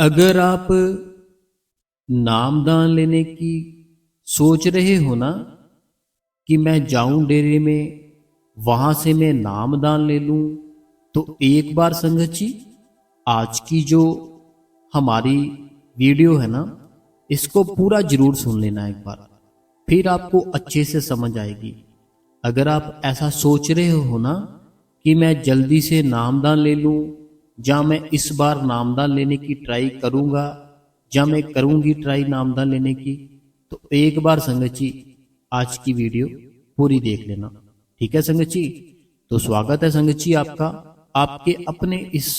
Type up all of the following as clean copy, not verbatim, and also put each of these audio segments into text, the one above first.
अगर आप नामदान लेने की सोच रहे हो ना कि मैं जाऊं डेरे में वहां से मैं नामदान ले लूं, तो एक बार संगत जी आज की जो हमारी वीडियो है ना, इसको पूरा जरूर सुन लेना एक बार, फिर आपको अच्छे से समझ आएगी। अगर आप ऐसा सोच रहे हो ना कि मैं जल्दी से नामदान ले लूं, या मैं इस बार नामदान लेने की ट्राई करूंगा, या मैं करूंगी ट्राई नामदान लेने की, तो एक बार संगत जी आज की वीडियो पूरी देख लेना। ठीक है संगत जी? तो स्वागत है संगत जी आपका आपके अपने इस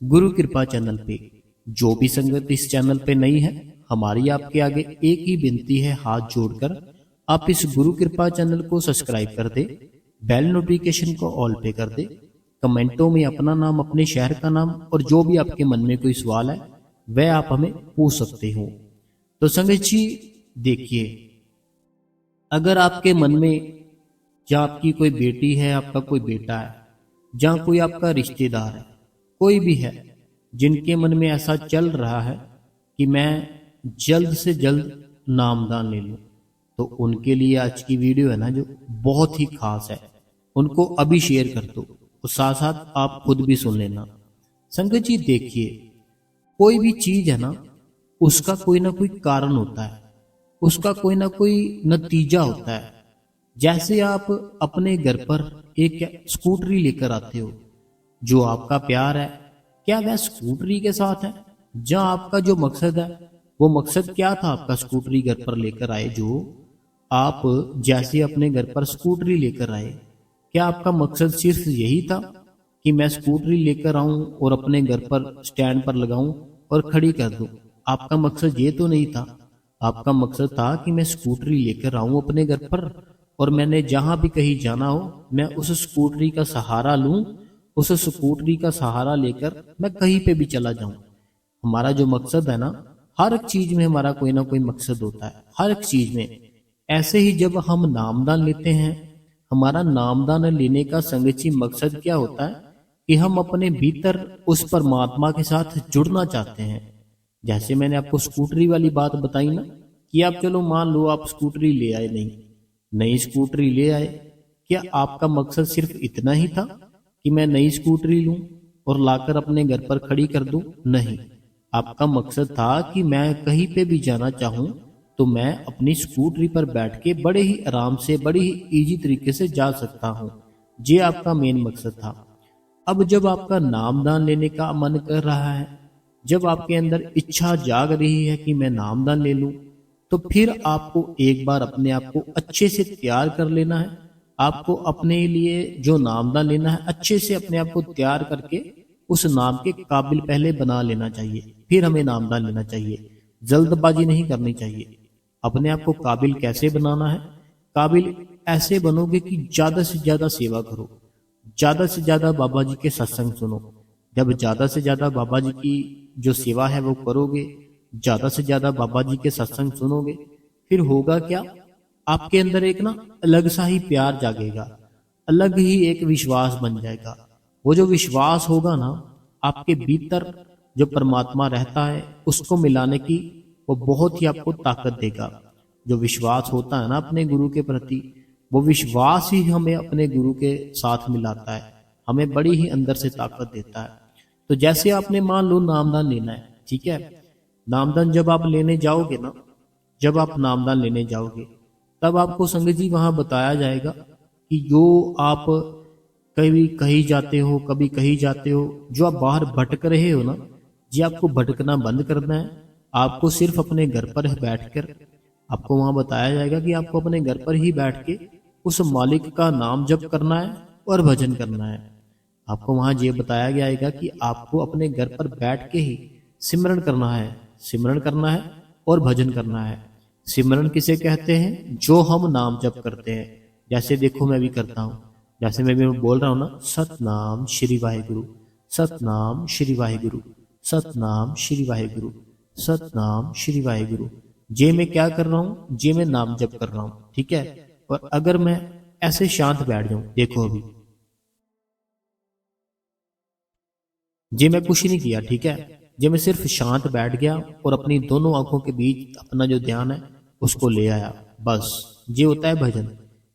गुरु कृपा चैनल पे। जो भी संगत इस चैनल पे नई है, हमारी आपके आगे एक ही विनती है, हाथ जोड़कर आप इस गुरु कृपा चैनल को सब्सक्राइब कर दे, बेल नोटिफिकेशन को ऑल पे कर दे, कमेंटों में अपना नाम, अपने शहर का नाम और जो भी आपके मन में कोई सवाल है वह आप हमें पूछ सकते हो। तो संगत जी देखिए, अगर आपके मन में या आपकी कोई बेटी है, आपका कोई बेटा है, या कोई आपका रिश्तेदार है, कोई भी है जिनके मन में ऐसा चल रहा है कि मैं जल्द से जल्द नामदान ले लूं, तो उनके लिए आज की वीडियो है ना जो बहुत ही खास है। उनको अभी शेयर कर दो और साथ साथ आप खुद भी सुन लेना। संगत जी देखिए, कोई भी चीज है ना, उसका कोई ना कोई कारण होता है, उसका कोई ना कोई नतीजा होता है। जैसे आप अपने घर पर एक स्कूटरी लेकर आते हो, जो आपका प्यार है क्या वह स्कूटरी के साथ है? जहाँ आपका जो मकसद है, वो मकसद क्या था आपका स्कूटरी घर पर लेकर आए? जो आप जैसे अपने घर पर स्कूटरी लेकर आए, क्या आपका मकसद सिर्फ यही था कि मैं स्कूटरी लेकर आऊं और अपने घर पर स्टैंड पर लगाऊं और खड़ी कर दूं? आपका मकसद ये तो नहीं था। आपका मकसद था कि मैं स्कूटरी लेकर आऊं अपने घर पर, और मैंने जहां भी कहीं जाना हो मैं उस स्कूटरी का सहारा लूं, उस स्कूटरी का सहारा लेकर मैं कहीं पे भी चला जाऊं। हमारा जो मकसद है ना, हर एक चीज में हमारा कोई ना कोई मकसद होता है, हर एक चीज में। ऐसे ही जब हम नामदान लेते हैं, हमारा नामदान लेने का संगति मकसद क्या होता है कि हम अपने भीतर उस परमात्मा के साथ जुड़ना चाहते हैं। जैसे मैंने आपको स्कूटरी वाली बात बताई ना, कि आप चलो मान लो आप स्कूटरी ले आए, नहीं नई स्कूटरी ले आए, क्या आपका मकसद सिर्फ इतना ही था कि मैं नई स्कूटरी लूं और लाकर अपने घर पर खड़ी कर दूं? नहीं, आपका मकसद था कि मैं कहीं पे भी जाना चाहूं तो मैं अपनी स्कूटरी पर बैठ के बड़े ही आराम से, बड़ी ही इजी तरीके से जा सकता हूं। ये आपका मेन मकसद था। अब जब आपका नामदान लेने का मन कर रहा है, जब आपके अंदर इच्छा जाग रही है कि मैं नामदान ले लूं, तो फिर आपको एक बार अपने आप को अच्छे से तैयार कर लेना है। आपको अपने लिए जो नामदान लेना है, अच्छे से अपने आप को तैयार करके उस नाम के काबिल पहले बना लेना चाहिए, फिर हमें नामदान लेना चाहिए। जल्दबाजी नहीं करनी चाहिए। अपने आप को काबिल कैसे बनाना है? काबिल ऐसे बनोगे कि ज्यादा से ज्यादा सेवा करो, ज्यादा से ज्यादा बाबा जी के सत्संग सुनो। जब ज्यादा से ज्यादा बाबा जी की जो सेवा है वो करोगे, ज्यादा से ज्यादा बाबा जी के सत्संग सुनोगे, फिर होगा क्या? आपके अंदर एक ना अलग सा ही प्यार जागेगा, अलग ही एक विश्वास बन जाएगा। वो जो विश्वास होगा ना, आपके भीतर जो परमात्मा रहता है उसको मिलाने की वो बहुत ही आपको ताकत देगा। जो विश्वास होता है ना अपने गुरु के प्रति, वो विश्वास ही हमें अपने गुरु के साथ मिलाता है, हमें बड़ी ही अंदर से ताकत देता है। तो जैसे आपने मान लो नामदान लेना है, ठीक है? नामदान जब आप लेने जाओगे ना, जब आप नामदान लेने जाओगे, तब आपको संगत जी वहां बताया जाएगा कि जो आप कभी कहीं जाते हो, कभी कहीं जाते हो, जो आप बाहर भटक रहे हो ना, जी आपको भटकना बंद करना है। आपको सिर्फ अपने घर पर बैठकर, आपको वहां बताया जाएगा कि आपको अपने घर पर ही बैठ के उस मालिक का नाम जप करना है और भजन करना है। आपको वहां ये बताया जाएगा कि आपको अपने घर पर बैठ के ही सिमरन करना है, सिमरन करना है और भजन करना है। सिमरन किसे कहते हैं? जो हम नाम जप करते हैं। जैसे देखो मैं भी करता हूँ, जैसे मैं भी बोल रहा हूँ ना, सतनाम श्री वाहिगुरु, सतनाम श्री वाहिगुरु, सतनाम श्री वाहिगुरु, सतनाम श्री वाहिगुरु। जे मैं क्या कर रहा हूँ? जे मैं नाम जप कर रहा हूँ, ठीक है? और अगर मैं ऐसे शांत बैठ जाऊं, देखो अभी जे मैं कुछ नहीं किया, ठीक है? जब मैं सिर्फ शांत बैठ गया और अपनी दोनों आंखों के बीच अपना जो ध्यान है उसको ले आया, बस ये होता है भजन।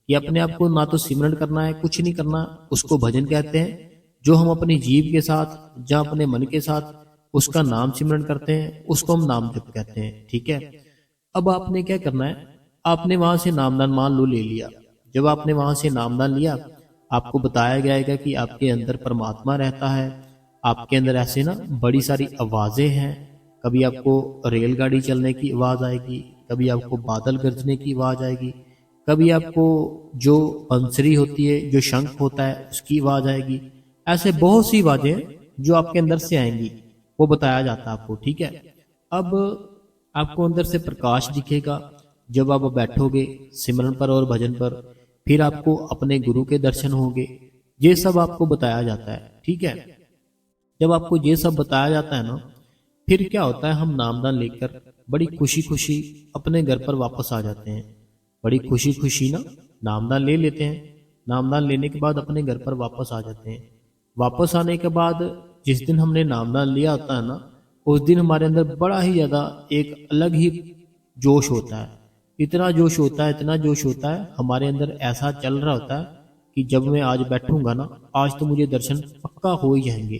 कि अपने आप को ना तो सिमरन करना है, कुछ नहीं करना, उसको भजन कहते हैं। जो हम अपनी जीव के साथ या अपने मन के साथ उसका नाम सिमरन करते हैं उसको हम नाम जप कहते हैं। ठीक है। अब आपने क्या करना है, आपने वहां से नामदान मान लो ले लिया। जब आपने वहां से नामदान लिया, आपको बताया जाएगा कि आपके अंदर परमात्मा रहता है। आपके अंदर ऐसे ना बड़ी सारी आवाजें हैं। कभी आपको रेलगाड़ी चलने की आवाज आएगी, कभी आपको बादल गरजने की आवाज आएगी, कभी आपको जो बंसरी होती है, जो शंख होता है, उसकी आवाज आएगी। ऐसे बहुत सी आवाजें हैं जो आपके अंदर से आएंगी, वो बताया जाता है आपको। ठीक है। अब आपको अंदर से प्रकाश दिखेगा जब आप बैठोगे सिमरन पर और भजन पर। फिर आपको अपने गुरु के दर्शन होंगे। ये सब आपको बताया जाता है। ठीक है। जब आपको ये सब बताया जाता है ना, फिर क्या होता है, हम नामदान लेकर बड़ी खुशी खुशी अपने घर पर वापस आ जाते हैं। बड़ी खुशी खुशी ना नामदान ले लेते हैं। नामदान लेने के बाद अपने घर पर वापस आ जाते हैं। वापस आने के बाद जिस दिन हमने नामदान लिया होता है ना, उस दिन हमारे अंदर बड़ा ही ज्यादा एक अलग ही जोश होता है। इतना जोश होता है, इतना जोश होता है हमारे अंदर, ऐसा चल रहा होता है कि जब मैं आज बैठूंगा ना, आज तो मुझे दर्शन पक्का हो ही जाएंगे।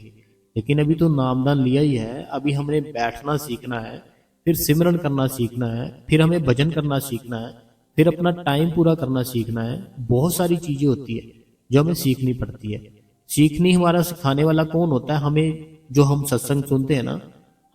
लेकिन अभी तो नामदान लिया ही है, अभी हमने बैठना सीखना है, फिर सिमरन करना सीखना है, फिर हमें भजन करना सीखना है, फिर अपना टाइम पूरा करना सीखना है। बहुत सारी चीजें होती है जो हमें सीखनी पड़ती है। सीखनी हमारा सिखाने वाला कौन होता है हमें? जो हम सत्संग सुनते हैं ना,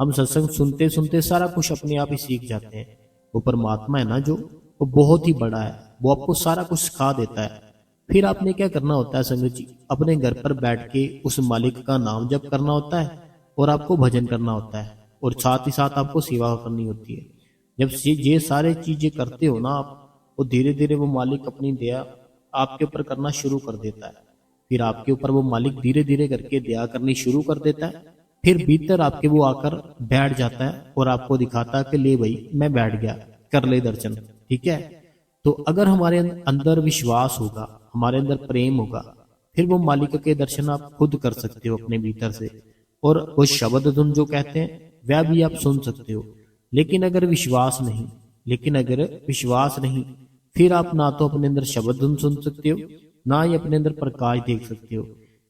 हम सत्संग सुनते सुनते सारा कुछ अपने आप ही सीख जाते हैं। वो परमात्मा है ना जो, वो बहुत ही बड़ा है, वो आपको सारा कुछ सिखा देता है। फिर आपने क्या करना होता है संगत जी, अपने घर पर बैठ के उस मालिक का नाम जप करना होता है और आपको भजन करना होता है, और साथ ही साथ आपको सेवा करनी होती है। जब ये सारे चीजें करते हो ना आप, वो धीरे धीरे वो मालिक अपनी दया आपके ऊपर करना शुरू कर देता है। फिर आपके ऊपर वो मालिक धीरे धीरे करके दया करनी शुरू कर देता है। फिर भीतर आपके वो आकर बैठ जाता है और आपको दिखाता है कि ले भाई मैं बैठ गया, कर ले दर्शन। ठीक है। तो अगर हमारे अंदर विश्वास होगा, हमारे अंदर प्रेम होगा, फिर वो मालिक के दर्शन आप खुद कर सकते हो अपने भीतर से। और वो शब्द धुन जो कहते हैं वह भी आप सुन सकते हो। लेकिन अगर विश्वास नहीं, फिर आप ना तो अपने अंदर शब्द धुन सुन सकते हो, ना ही अपने अंदर प्रकाश देख सकते हो।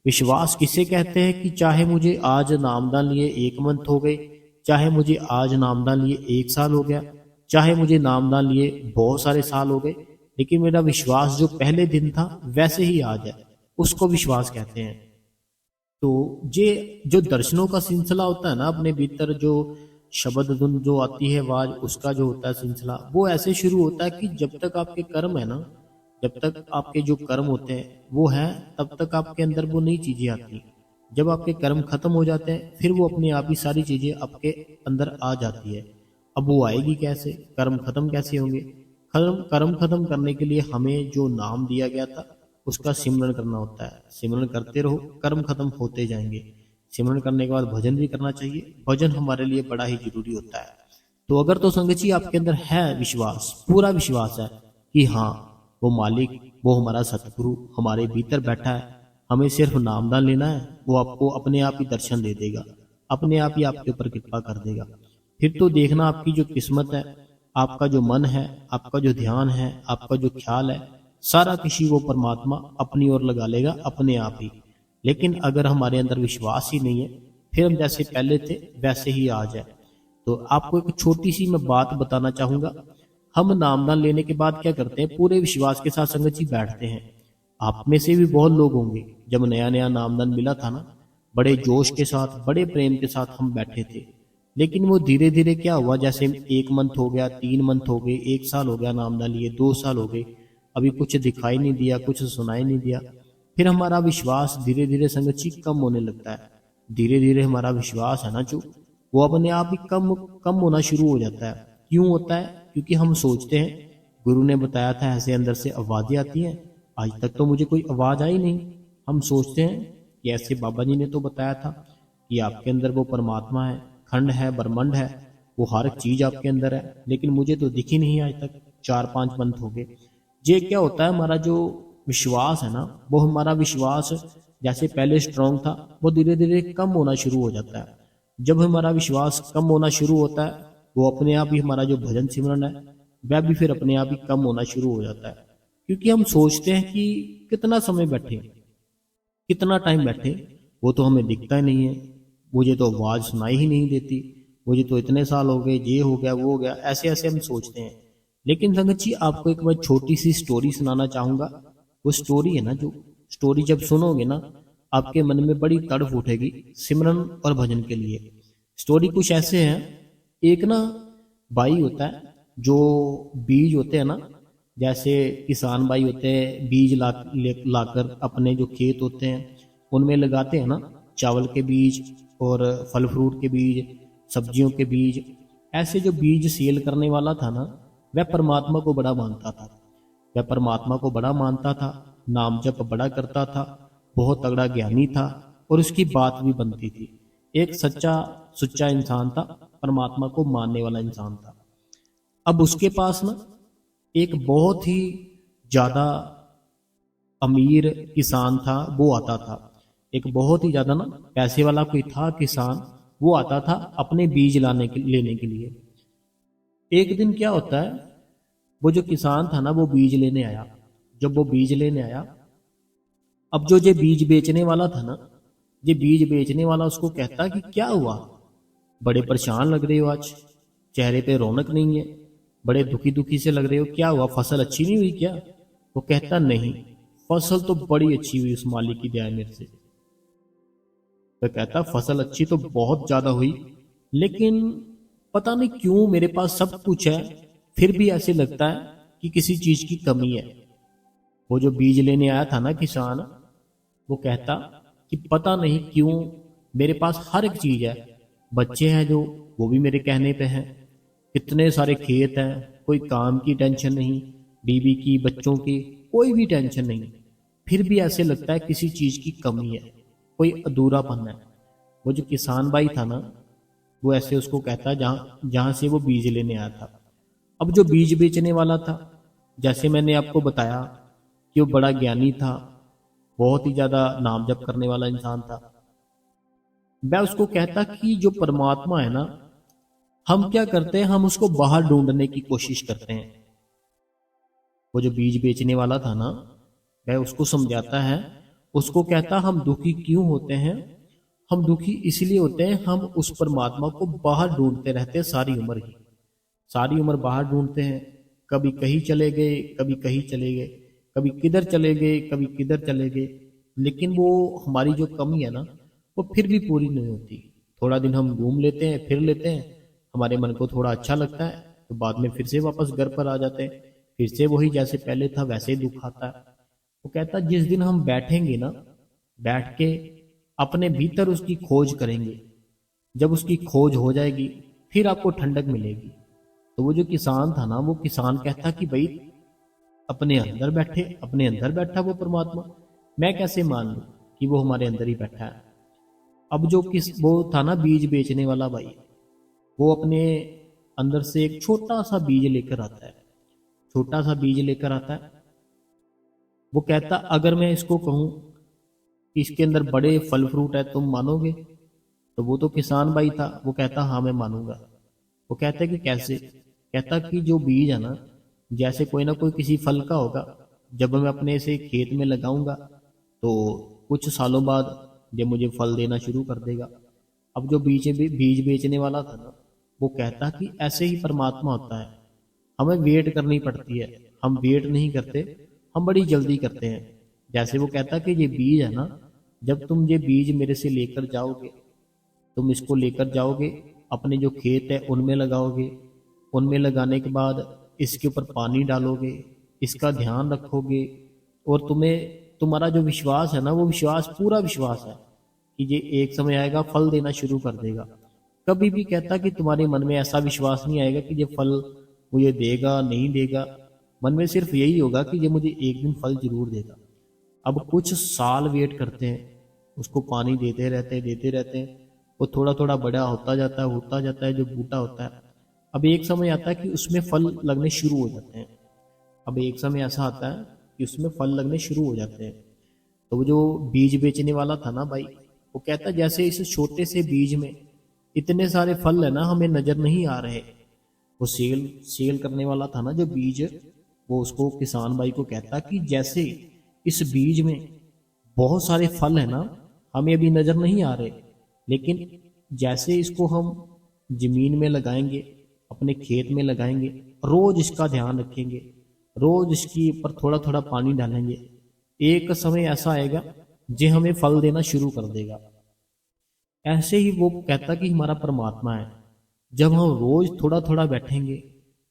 विश्वास किसे कहते हैं कि चाहे मुझे आज नामदान लिए 1 मंथ हो गए, चाहे मुझे आज नामदान लिए 1 साल हो गया, चाहे मुझे नामदान लिए बहुत सारे साल हो गए, लेकिन मेरा विश्वास जो पहले दिन था वैसे ही आज है, उसको विश्वास कहते हैं। तो ये जो दर्शनों का सिलसिला होता है ना अपने भीतर, जो शब्द धुन जो आती है आवाज, उसका जो होता है सिलसिला, वो ऐसे शुरू होता है कि जब तक आपके कर्म है ना, जब तक आपके जो कर्म होते हैं वो है, तब तक आपके अंदर वो नई चीजें आती। जब आपके कर्म खत्म हो जाते हैं फिर वो अपने आप ही सारी चीजें आपके अंदर आ जाती है। अब वो आएगी कैसे, कर्म खत्म कैसे होंगे? कर्म खत्म करने के लिए हमें जो नाम दिया गया था उसका सिमरन करना होता है। सिमरन करते रहो, कर्म खत्म होते जाएंगे। सिमरन करने के बाद भजन भी करना चाहिए। भजन हमारे लिए बड़ा ही जरूरी होता है। तो अगर तो संगत जी आपके अंदर है विश्वास, पूरा विश्वास है कि हाँ वो मालिक, वो हमारा सतगुरु हमारे भीतर बैठा है, हमें सिर्फ नामदान लेना है, वो आपको अपने आप ही दर्शन दे देगा, अपने आप ही आपके ऊपर कृपा कर देगा। फिर तो देखना आपकी जो किस्मत है, आपका जो मन है, आपका जो ध्यान है, आपका जो ख्याल है, सारा किसी वो परमात्मा अपनी ओर लगा लेगा अपने आप ही। लेकिन अगर हमारे अंदर विश्वास ही नहीं है, फिर हम जैसे पहले थे वैसे ही आ जाए। तो आपको एक छोटी सी मैं बात बताना चाहूंगा। हम नामदान लेने के बाद क्या करते हैं, पूरे विश्वास के साथ संगत जी बैठते हैं। आप में से भी बहुत लोग होंगे, जब नया नया नामदान मिला था ना, बड़े जोश के साथ, बड़े प्रेम के साथ हम बैठे थे। लेकिन वो धीरे धीरे क्या हुआ, जैसे 1 मंथ हो गया, 3 मंथ हो गए, 1 साल हो गया नामदान लिए, 2 साल हो गए, अभी कुछ दिखाई नहीं दिया, कुछ सुनाई नहीं दिया। फिर हमारा विश्वास धीरे धीरे संगत जी कम होने लगता है। धीरे धीरे हमारा विश्वास है ना जो, वो अपने आप ही कम कम होना शुरू हो जाता है। क्यों होता है? क्योंकि हम सोचते हैं गुरु ने बताया था ऐसे अंदर से आवाजें आती हैं, आज तक तो मुझे कोई आवाज आई नहीं। हम सोचते हैं कि ऐसे बाबा जी ने तो बताया था कि आपके अंदर वो परमात्मा है, खंड है, ब्रह्मांड है, वो हर एक चीज आपके अंदर है, लेकिन मुझे तो दिखी नहीं आज तक, 4-5 मंथ हो गए। ये क्या होता है, हमारा जो विश्वास है ना, वो हमारा विश्वास जैसे पहले स्ट्रांग था वो धीरे धीरे कम होना शुरू हो जाता है। जब हमारा विश्वास कम होना शुरू होता है, वो अपने आप ही हमारा जो भजन सिमरन है वह भी फिर अपने आप ही कम होना शुरू हो जाता है। क्योंकि हम सोचते हैं कि कितना समय बैठे, कितना टाइम बैठे, वो तो हमें दिखता ही नहीं है, मुझे तो आवाज़ सुनाई ही नहीं देती, मुझे तो इतने साल हो गए, ये हो गया वो हो गया, ऐसे ऐसे हम सोचते हैं। लेकिन संगत जी, आपको एक मैं छोटी सी स्टोरी सुनाना चाहूँगा। वो स्टोरी है ना, जो स्टोरी जब सुनोगे ना, आपके मन में बड़ी तड़प उठेगी सिमरन और भजन के लिए। स्टोरी कुछ ऐसे है। एक ना भाई होता है, जो बीज होते हैं ना, जैसे किसान भाई होते हैं, बीज लाकर अपने जो खेत होते हैं उनमें लगाते हैं ना, चावल के बीज और फल फ्रूट के बीज, सब्जियों के बीज। ऐसे जो बीज सेल करने वाला था ना, वह परमात्मा को बड़ा मानता था। वह परमात्मा को बड़ा मानता था, नाम जप बड़ा करता था, बहुत तगड़ा ज्ञानी था, और उसकी बात भी बनती थी। एक सच्चा सुच्चा इंसान था, परमात्मा को मानने वाला इंसान था। अब उसके पास ना एक बहुत ही ज्यादा अमीर किसान था, वो आता था। एक बहुत ही ज्यादा ना पैसे वाला कोई था किसान, वो आता था अपने बीज लेने के लिए। एक दिन क्या होता है, वो जो किसान था ना, वो बीज लेने आया। जब वो बीज लेने आया, अब जो ये बीज बेचने वाला था ना, ये बीज बेचने वाला उसको कहता कि क्या हुआ, बड़े परेशान लग रहे हो आज, चेहरे पे रौनक नहीं है, बड़े दुखी दुखी से लग रहे हो, क्या हुआ, फसल अच्छी नहीं हुई क्या? वो कहता नहीं, फसल तो बड़ी अच्छी हुई उस मालिक की दया मेरे से। तो कहता फसल अच्छी तो बहुत ज्यादा हुई, लेकिन पता नहीं क्यों मेरे पास सब कुछ है, फिर भी ऐसे लगता है कि किसी चीज की कमी है। वो जो बीज लेने आया था ना किसान, वो कहता कि पता नहीं क्यों मेरे पास हर एक चीज है, बच्चे हैं जो, वो भी मेरे कहने पे हैं, कितने सारे खेत हैं, कोई काम की टेंशन नहीं, बीवी की बच्चों की कोई भी टेंशन नहीं, फिर भी ऐसे लगता है किसी चीज की कमी है, कोई अधूरापन है। वो जो किसान भाई था ना, वो ऐसे उसको कहता जहाँ जहाँ से वो बीज लेने आया था। अब जो बीज बेचने वाला था, जैसे मैंने आपको बताया कि वो बड़ा ज्ञानी था, बहुत ही ज्यादा नाम जप करने वाला इंसान था। मैं उसको कहता कि जो परमात्मा है ना, हम क्या करते हैं, हम उसको बाहर ढूंढने की कोशिश करते हैं। वो जो बीज बेचने वाला था ना, वह उसको समझाता है, उसको कहता हम दुखी क्यों होते हैं, हम दुखी इसलिए होते हैं, हम उस परमात्मा को बाहर ढूंढते रहते हैं सारी उम्र ही, सारी उम्र बाहर ढूंढते हैं। कभी कहीं चले गए, कभी कहीं चले गए, कभी किधर चले गए, कभी किधर चले गए, लेकिन वो हमारी जो कमी है ना, वो फिर भी पूरी नहीं होती। थोड़ा दिन हम घूम लेते हैं, फिर लेते हैं, हमारे मन को थोड़ा अच्छा लगता है, तो बाद में फिर से वापस घर पर आ जाते हैं, फिर से वही जैसे पहले था वैसे ही दुख आता है। वो कहता जिस दिन हम बैठेंगे ना, बैठ के अपने भीतर उसकी खोज करेंगे, जब उसकी खोज हो जाएगी, फिर आपको ठंडक मिलेगी। तो वो जो किसान था ना, वो किसान कहता कि भाई अपने अंदर बैठे, अपने अंदर बैठा वो परमात्मा, मैं कैसे मान लूं कि वो हमारे अंदर ही बैठा है। अब जो वो था ना बीज बेचने वाला भाई, वो अपने अंदर से एक छोटा सा बीज लेकर आता है, छोटा सा बीज लेकर आता है। वो कहता अगर मैं इसको कहूं कि इसके अंदर बड़े फल फ्रूट है, तुम मानोगे? तो वो तो किसान भाई था, वो कहता हाँ मैं मानूंगा। वो कहता कि कैसे? कहता कि जो बीज है ना, जैसे कोई ना कोई किसी फल का होगा, जब मैं अपने से खेत में लगाऊंगा तो कुछ सालों बाद ये मुझे फल देना शुरू कर देगा। अब जो बीज बेचने वाला था ना, वो कहता कि ऐसे ही परमात्मा होता है, हमें वेट करनी पड़ती है, हम वेट नहीं करते, हम बड़ी जल्दी करते हैं। जैसे वो कहता कि ये बीज है ना, जब तुम ये बीज मेरे से लेकर जाओगे, तुम इसको लेकर जाओगे, अपने जो खेत है उनमें लगाओगे, उनमें लगाने के बाद इसके ऊपर पानी डालोगे, इसका ध्यान रखोगे, और तुम्हें तुम्हारा जो विश्वास है ना, वो विश्वास पूरा विश्वास है कि ये एक समय आएगा फल देना शुरू कर देगा। कभी भी कहता कि तुम्हारे मन में ऐसा विश्वास नहीं आएगा कि ये फल मुझे देगा नहीं देगा, मन में सिर्फ यही होगा कि ये मुझे एक दिन फल जरूर देगा। अब कुछ साल वेट करते हैं, उसको पानी देते रहते हैं, वो थोड़ा थोड़ा बड़ा होता जाता है जो बूटा होता है। अब एक समय आता है कि उसमें फल लगने शुरू हो जाते हैं। अब एक समय ऐसा आता है कि उसमें फल लगने शुरू हो जाते हैं। तो वो जो बीज बेचने वाला था ना भाई, वो कहता जैसे इस छोटे से बीज में इतने सारे फल है ना हमें नजर नहीं आ रहे। वो सेल सेल करने वाला था ना जो बीज, वो उसको किसान भाई को कहता कि जैसे इस बीज में बहुत सारे फल है ना, हमें अभी नजर नहीं आ रहे, लेकिन जैसे इसको हम जमीन में लगाएंगे, अपने खेत में लगाएंगे, रोज इसका ध्यान रखेंगे, रोज इसके ऊपर थोड़ा थोड़ा पानी डालेंगे, एक समय ऐसा आएगा जो हमें फल देना शुरू कर देगा। ऐसे ही वो कहता कि हमारा परमात्मा है, जब हम रोज थोड़ा थोड़ा बैठेंगे,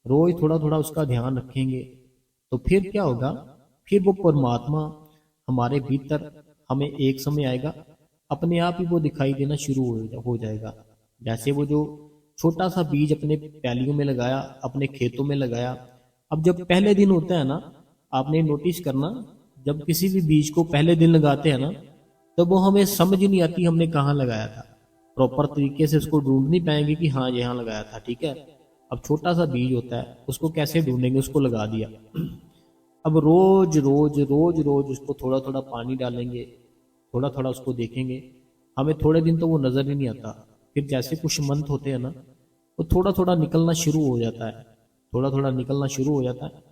रोज थोड़ा थोड़ा उसका ध्यान रखेंगे, तो फिर क्या होगा, फिर वो परमात्मा हमारे भीतर हमें एक समय आएगा अपने आप ही वो दिखाई देना शुरू हो जाएगा। जैसे वो जो छोटा सा बीज अपने पैलियों में लगाया, अपने खेतों में लगाया, अब जब पहले दिन होता है ना, आपने नोटिस करना, जब किसी भी बीज को पहले दिन लगाते हैं ना, तो वो हमें समझ ही नहीं आती हमने कहाँ लगाया था, प्रॉपर तरीके से उसको ढूंढ नहीं पाएंगे कि हाँ यहाँ लगाया था, ठीक है। अब छोटा सा बीज होता है, उसको कैसे ढूंढेंगे, उसको लगा दिया। अब रोज रोज रोज रोज उसको थोड़ा थोड़ा पानी डालेंगे, थोड़ा थोड़ा उसको देखेंगे, हमें थोड़े दिन तो वो नजर ही नहीं आता, फिर जैसे कुछ मंथ होते हैं ना, वो थोड़ा थोड़ा निकलना शुरू हो जाता है, थोड़ा थोड़ा निकलना शुरू हो जाता है,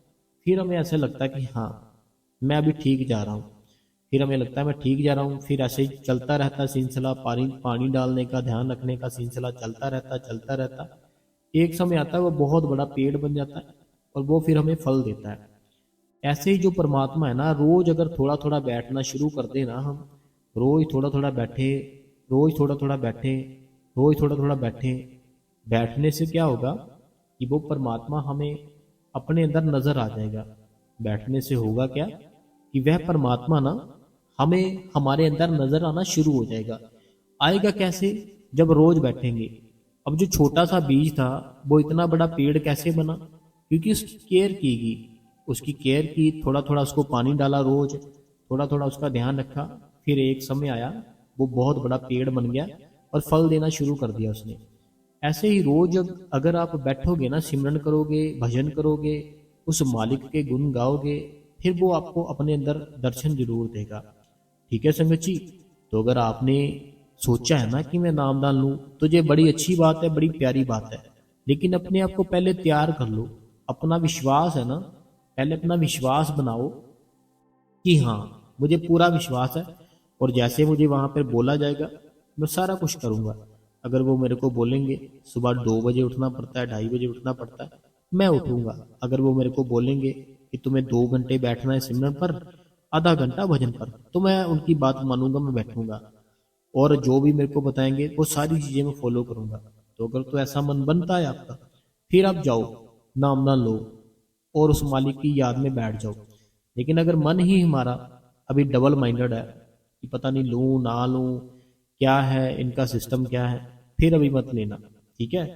फिर हमें ऐसे लगता है कि हाँ मैं अभी ठीक जा रहा हूँ, फिर हमें लगता है मैं ठीक जा रहा हूँ, फिर ऐसे ही चलता रहता है सिलसिला, पानी पानी डालने का, ध्यान रखने का सिलसिला चलता रहता। एक समय आता है वो बहुत बड़ा पेड़ बन जाता है और वो फिर हमें फल देता है। ऐसे ही जो परमात्मा है ना, रोज अगर थोड़ा थोड़ा बैठना शुरू कर दे ना हम, रोज थोड़ा थोड़ा बैठे, रोज थोड़ा थोड़ा बैठे, रोज थोड़ा थोड़ा बैठे, बैठने से क्या होगा कि वो परमात्मा हमें अपने अंदर नजर आ जाएगा। बैठने से होगा क्या कि वह परमात्मा ना हमें हमारे अंदर नजर आना शुरू हो जाएगा। आएगा कैसे, जब रोज बैठेंगे। अब जो छोटा सा बीज था वो इतना बड़ा पेड़ कैसे बना, क्योंकि उसकी केयर की गई, उसकी केयर की, थोड़ा थोड़ा उसको पानी डाला रोज, थोड़ा थोड़ा उसका ध्यान रखा, फिर एक समय आया वो बहुत बड़ा पेड़ बन गया और फल देना शुरू कर दिया उसने। ऐसे ही रोज अगर आप बैठोगे ना, सिमरन करोगे, भजन करोगे, उस मालिक के गुण गाओगे, फिर वो आपको अपने अंदर दर्शन जरूर देगा। ठीक है संगत जी। तो अगर आपने सोचा है ना कि मैं नामदान लूं, तो ये बड़ी अच्छी बात है, बड़ी प्यारी बात है, लेकिन अपने आप को पहले तैयार कर लो। अपना विश्वास है ना, पहले अपना विश्वास बनाओ कि हाँ मुझे पूरा विश्वास है, और जैसे मुझे वहां पर बोला जाएगा मैं सारा कुछ करूंगा। अगर वो मेरे को बोलेंगे सुबह 2 बजे उठना पड़ता है, 2:30 बजे उठना पड़ता है, मैं उठूंगा। अगर वो मेरे को बोलेंगे कि तुम्हें 2 घंटे बैठना है सिमरन पर, आधा घंटा भजन पर, तो मैं उनकी बात मानूंगा, मैं बैठूंगा, और जो भी मेरे को बताएंगे वो सारी चीजें मैं फॉलो करूंगा। तो अगर तो ऐसा मन बनता है आपका, फिर आप जाओ, नाम ना लो और उस मालिक की याद में बैठ जाओ। लेकिन अगर मन ही हमारा अभी डबल माइंडेड है कि पता नहीं लूं ना लूं, क्या है इनका सिस्टम क्या है, फिर अभी मत लेना। ठीक है।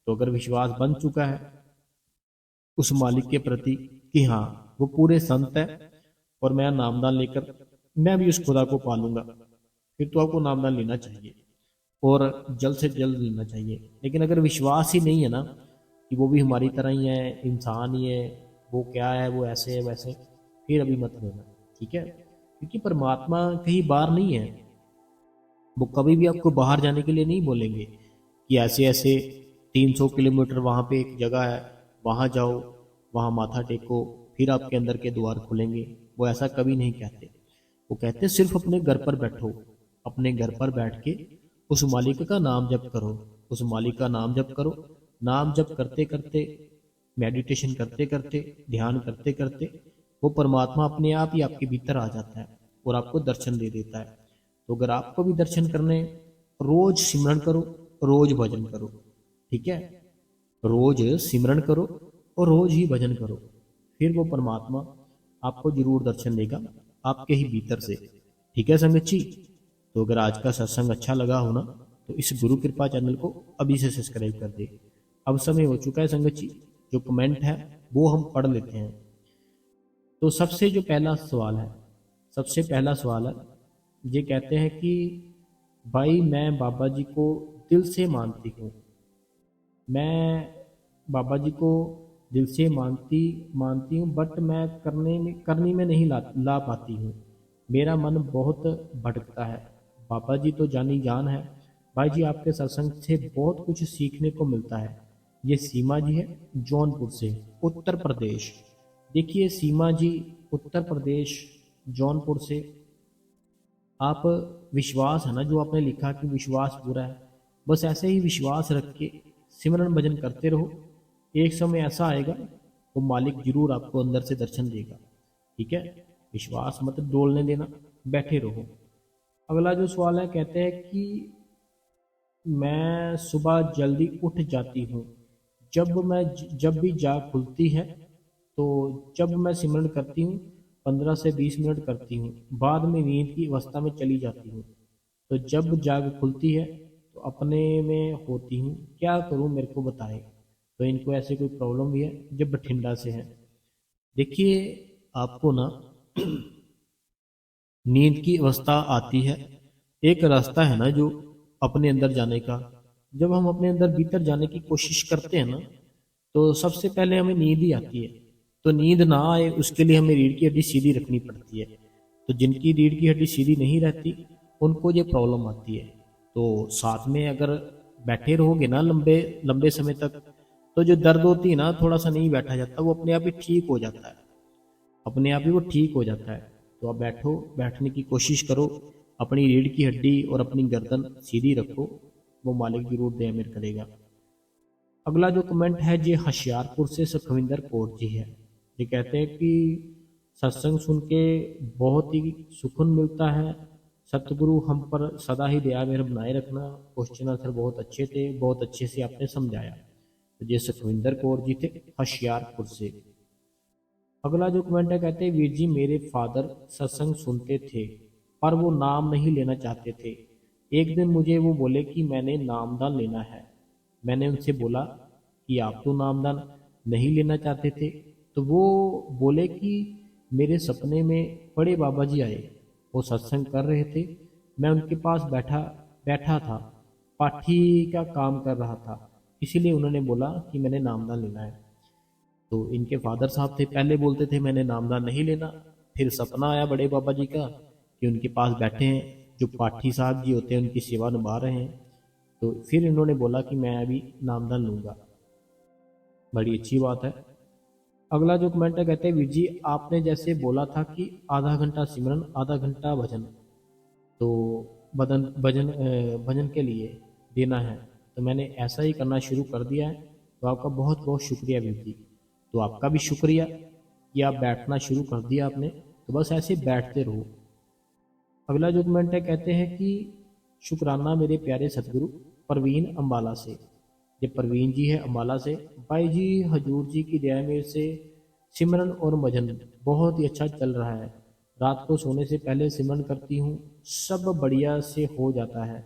तो अगर विश्वास बन चुका है उस मालिक के प्रति कि हाँ वो पूरे संत है और मैं नामदान लेकर मैं भी उस खुदा को पालूंगा, फिर तो आपको नामदान लेना चाहिए, और जल्द से जल्द लेना चाहिए। लेकिन अगर विश्वास ही नहीं है ना कि वो भी हमारी तरह ही है, इंसान ही है, वो क्या है, वो ऐसे है वैसे, फिर अभी मत लेना। ठीक है। क्योंकि परमात्मा कहीं बाहर नहीं है, वो कभी भी आपको बाहर जाने के लिए नहीं बोलेंगे कि ऐसे ऐसे 300 किलोमीटर वहाँ पे एक जगह है, वहाँ जाओ, वहाँ माथा टेको, फिर आपके अंदर के द्वार खुलेंगे। वो ऐसा कभी नहीं कहते। वो कहते सिर्फ अपने घर पर बैठो, अपने घर पर बैठ के उस मालिक का नाम जप करो, उस मालिक का नाम जप करो। नाम जप करते करते, मेडिटेशन करते करते, ध्यान करते करते, वो परमात्मा अपने आप ही आपके भीतर आ जाता है और आपको दर्शन दे देता है। तो अगर आपको भी दर्शन करने, रोज सिमरन करो, रोज भजन करो। ठीक है। रोज सिमरन करो और रोज ही भजन करो, फिर वो परमात्मा आपको जरूर दर्शन देगा आपके ही भीतर से। ठीक है संगत जी। तो अगर आज का सत्संग अच्छा लगा हो ना, तो इस गुरु कृपा चैनल को अभी से सब्सक्राइब कर दे। अब समय हो चुका है संगत जी, जो कमेंट है वो हम पढ़ लेते हैं। तो सबसे जो पहला सवाल है, सबसे पहला सवाल है, ये कहते हैं कि भाई मैं बाबा जी को दिल से मानती हूँ, मैं बाबा जी को दिल से मानती मानती हूँ, बट मैं करने में नहीं ला पाती हूँ। मेरा मन बहुत भटकता है। बाबा जी तो जानी जान है, भाई जी आपके सत्संग से बहुत कुछ सीखने को मिलता है। ये सीमा जी है जौनपुर से, उत्तर प्रदेश। देखिए सीमा जी, उत्तर प्रदेश, जौनपुर से। आप, विश्वास है ना जो आपने लिखा कि विश्वास पूरा है, बस ऐसे ही विश्वास रख के सिमरन भजन करते रहो। एक समय ऐसा आएगा वो मालिक जरूर आपको अंदर से दर्शन देगा। ठीक है, विश्वास मत डोलने देना, बैठे रहो। अगला जो सवाल है, कहते हैं कि मैं सुबह जल्दी उठ जाती हूँ। जब भी जाग खुलती है तो जब मैं सिमरन करती हूँ 15 से 20 मिनट करती हूँ, बाद में नींद की अवस्था में चली जाती हूँ। तो जब जाग खुलती है तो अपने में होती हूँ, क्या करूँ मेरे को बताएं। तो इनको ऐसे कोई प्रॉब्लम भी है, जब बठिंडा से है। देखिए आपको ना नींद की अवस्था आती है, एक रास्ता है ना जो अपने अंदर जाने का। जब हम अपने अंदर भीतर जाने की कोशिश करते हैं ना, तो सबसे पहले हमें नींद ही आती है। तो नींद ना आए उसके लिए हमें रीढ़ की हड्डी सीधी रखनी पड़ती है। तो जिनकी रीढ़ की हड्डी सीधी नहीं रहती उनको ये प्रॉब्लम आती है। तो साथ में अगर बैठे रहोगे ना लंबे लंबे समय तक, तो जो दर्द होती है ना, थोड़ा सा नहीं बैठा जाता, वो अपने आप ही ठीक हो जाता है। अपने आप ही वो ठीक हो जाता है। तो आप बैठो, बैठने की कोशिश करो, अपनी रीढ़ की हड्डी और अपनी गर्दन सीधी रखो, वो मालिक जरूर दया मेर करेगा। अगला जो कमेंट है ये होशियारपुर से सुखविंदर कौर जी है। ये कहते हैं कि सत्संग सुन के बहुत ही सुकून मिलता है। सतगुरु हम पर सदा ही दया मेहर बनाए रखना। क्वेश्चन आंसर बहुत अच्छे थे, बहुत अच्छे से आपने समझाया। तो ये सुखविंदर कौर जी थे होशियारपुर से। अगला जो कमेंट है, कहते हैं वीर जी मेरे फादर सत्संग सुनते थे पर वो नाम नहीं लेना चाहते थे। एक दिन मुझे वो बोले कि मैंने नामदान लेना है। मैंने उनसे बोला कि आप तो नामदान नहीं लेना चाहते थे। तो वो बोले कि मेरे सपने में बड़े बाबा जी आए, वो सत्संग कर रहे थे। मैं उनके पास बैठा बैठा था, पाठी का काम कर रहा था, इसीलिए उन्होंने बोला कि मैंने नामदान लेना है। तो इनके फादर साहब थे, पहले बोलते थे मैंने नामदान नहीं लेना, फिर सपना आया बड़े बाबा जी का कि उनके पास बैठे हैं, जो पाठी साहब जी होते हैं उनकी सेवा निभा रहे हैं। तो फिर इन्होंने बोला कि मैं अभी नामदान लूंगा। बड़ी अच्छी बात है। अगला जो कमेंट है, कहते हैं वीर जी आपने जैसे बोला था कि आधा घंटा सिमरन आधा घंटा भजन, तो बदन भजन भजन के लिए देना है, तो मैंने ऐसा ही करना शुरू कर दिया है। तो आपका बहुत बहुत शुक्रिया वीर जी। तो आपका भी शुक्रिया कि आप बैठना शुरू कर दिया आपने, तो बस ऐसे बैठते रहो। अगला जो कमेंट है, कहते हैं कि शुक्राना मेरे प्यारे सतगुरु, परवीन अम्बाला से। ये परवीन जी है अम्बाला से। भाई जी हजूर जी की दया मेरे से सिमरन और भजन बहुत ही अच्छा चल रहा है। रात को सोने से पहले सिमरन करती हूँ, सब बढ़िया से हो जाता है।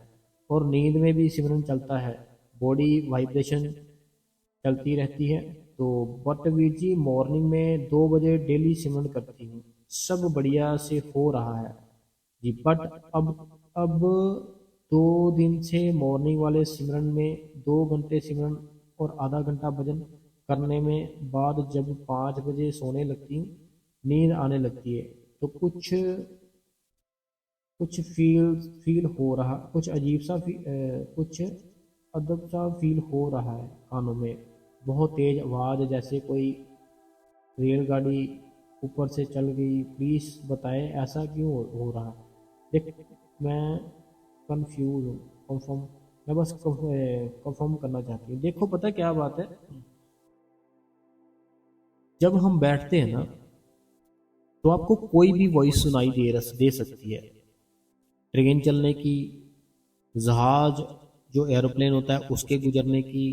और नींद में भी सिमरन चलता है, बॉडी वाइब्रेशन चलती रहती है। तो बट वीर जी मॉर्निंग में 2 बजे डेली सिमरन करती हूँ, सब बढ़िया से हो रहा है जी। बट अब 2 दिन से मॉर्निंग वाले सिमरन में 2 घंटे सिमरन और आधा घंटा भजन करने में बाद जब 5 बजे सोने लगती हूँ, नींद आने लगती है। तो कुछ कुछ फील हो रहा, कुछ अजीब सा कुछ अदब सा फील हो रहा है कानों में, बहुत तेज आवाज़ जैसे कोई रेलगाड़ी ऊपर से चल गई। प्लीज़ बताएं ऐसा क्यों हो रहा है। देख मैं कंफ्यूज हूँ, कंफर्म, मैं बस कंफर्म करना चाहती हूँ। देखो पता क्या बात है, जब हम बैठते हैं ना तो आपको कोई भी वॉइस सुनाई दे सकती है। ट्रेन चलने की, जहाज जो एरोप्लेन होता है उसके गुजरने की,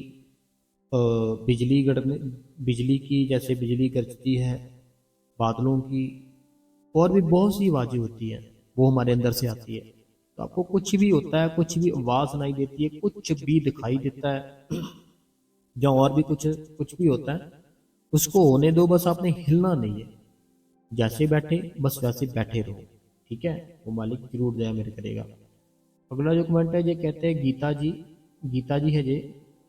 बिजली गड़ने, बिजली की जैसे बिजली गरजती है, बादलों की, और भी बहुत सी आवाज़ें होती हैं, वो हमारे अंदर से आती है। तो आपको कुछ भी होता है, कुछ भी आवाज़ सुनाई देती है, कुछ भी दिखाई देता है, या और भी कुछ कुछ भी होता है, उसको होने दो, बस आपने हिलना नहीं है। जैसे बैठे बस वैसे बैठे रहो। ठीक है, वो मालिक जरूर दया मेरे करेगा। अगला जो कमेंट है ये कहते हैं गीता जी, गीता जी है ये।